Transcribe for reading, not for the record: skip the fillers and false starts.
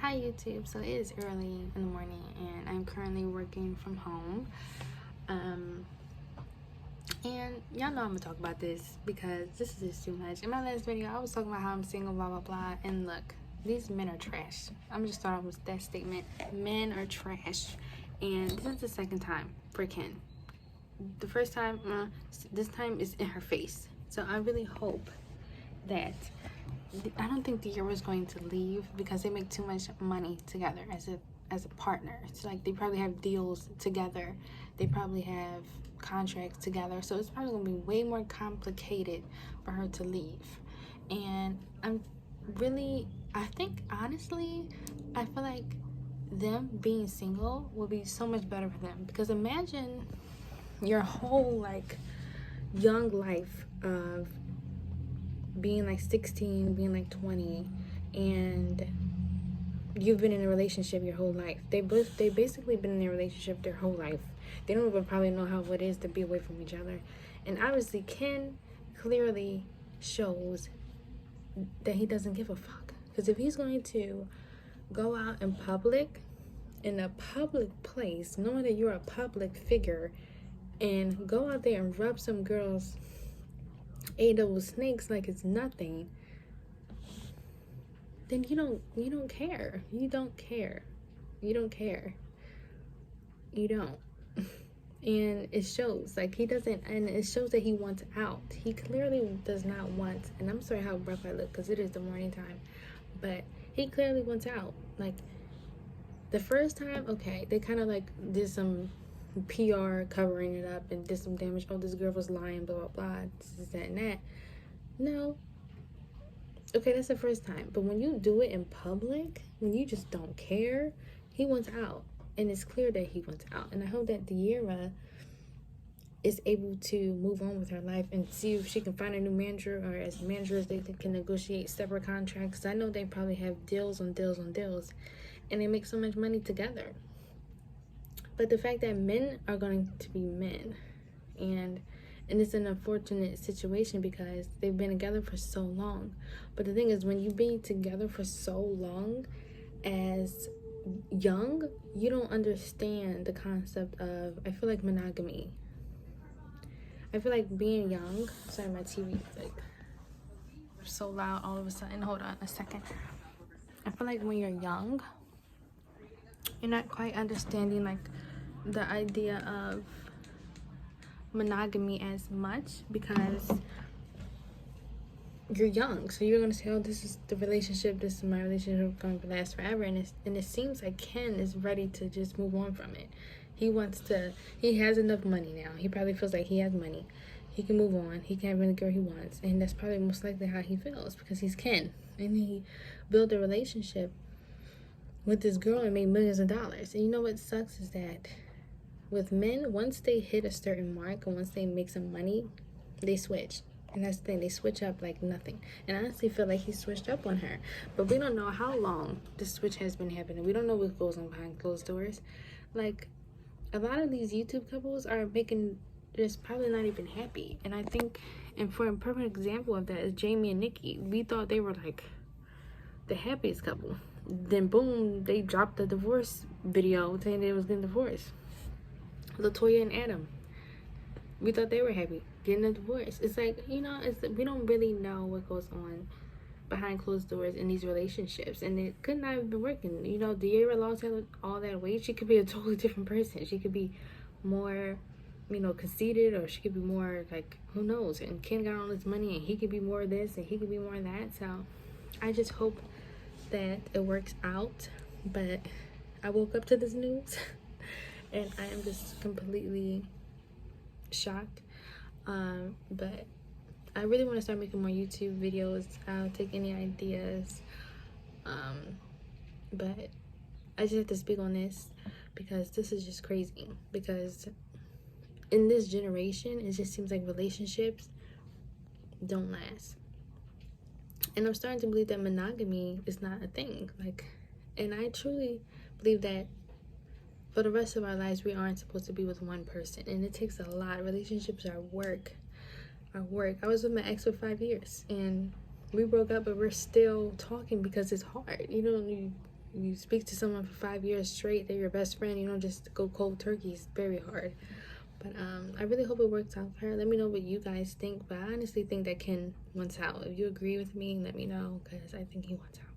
Hi YouTube. So it is early in the morning and I'm currently working from home. And y'all know I'm gonna talk about this because this is just too much. In my last video, I was talking about how I'm single, blah blah blah. And look, these men are trash. I'm gonna just start off with that statement. Men are trash. And this is the second time for Ken. The first time, this time is in her face. So I really hope that I don't think De'Ara was going to leave because they make too much money together as a partner. It's like they probably have deals together. They probably have contracts together. So it's probably gonna be way more complicated for her to leave. And I think honestly, I feel like them being single will be so much better for them, because imagine your whole like young life of being like 16, being like 20, and you've been in a relationship your whole life. They basically been in a relationship their whole life. They don't even probably know how it is to be away from each other. And obviously Ken clearly shows that he doesn't give a fuck. Because if he's going to go out in public, in a public place, knowing that you're a public figure, and go out there and rub some girls double snakes like it's nothing, then you don't care. You don't care. And it shows, like, he doesn't, and it shows that he wants out. He clearly does not want, and I'm sorry how rough I look because it is the morning time, but he clearly wants out. Like, the first time, okay, they kind of like did some PR covering it up and did some damage. Oh, this girl was lying, blah blah blah, this, that, and that. No. Okay, that's the first time. But when you do it in public, when you just don't care, he wants out. And it's clear that he wants out. And I hope that De'Ara is able to move on with her life and see if she can find a new manager, or as managers they can negotiate separate contracts. I know they probably have deals on deals on deals, and they make so much money together. But the fact that men are going to be men, and it's an unfortunate situation because they've been together for so long. But the thing is, when you be together for so long as young, you don't understand the concept of, I feel like, monogamy. I feel like being young, sorry, my TV is like so loud all of a sudden. Hold on a second. I feel like when you're young, you're not quite understanding like the idea of monogamy as much, because you're young. So you're gonna say, oh, this is the relationship, this is my relationship, going to last forever. And it seems like Ken is ready to just move on from it. He has enough money now. He probably feels like he has money. He can move on. He can have any girl he wants. And that's probably most likely how he feels, because he's Ken. And he built a relationship with this girl and made millions of dollars. And you know what sucks is that with men, once they hit a certain mark and once they make some money, they switch. And that's the thing, they switch up like nothing. And I honestly feel like he switched up on her. But we don't know how long this switch has been happening. We don't know what goes on behind closed doors. Like, a lot of these YouTube couples are making just probably not even happy. And I think, and for a perfect example of that is Jamie and Nikki. We thought they were like the happiest couple. Then boom, they dropped the divorce video saying they was getting divorced. Latoya and Adam, we thought they were happy getting a divorce. It's like, we don't really know what goes on behind closed doors in these relationships, and it could not have been working. De'Ara lost all that weight. She could be a totally different person. She could be more conceited, or she could be more like, who knows. And Ken got all this money, and he could be more of this and he could be more of that. So I just hope that it works out. But I woke up to this news and I am just completely shocked. But I really want to start making more YouTube videos. I'll take any ideas. But I just have to speak on this because this is just crazy. Because in this generation, it just seems like relationships don't last. And I'm starting to believe that monogamy is not a thing. And I truly believe that for the rest of our lives, we aren't supposed to be with one person. And it takes a lot. Relationships are work. I was with my ex for 5 years. And we broke up, but we're still talking because it's hard. you speak to someone for 5 years straight, they're your best friend. You don't just go cold turkey. It's very hard. But I really hope it works out for her. Let me know what you guys think. But I honestly think that Ken wants out. If you agree with me, let me know, because I think he wants out.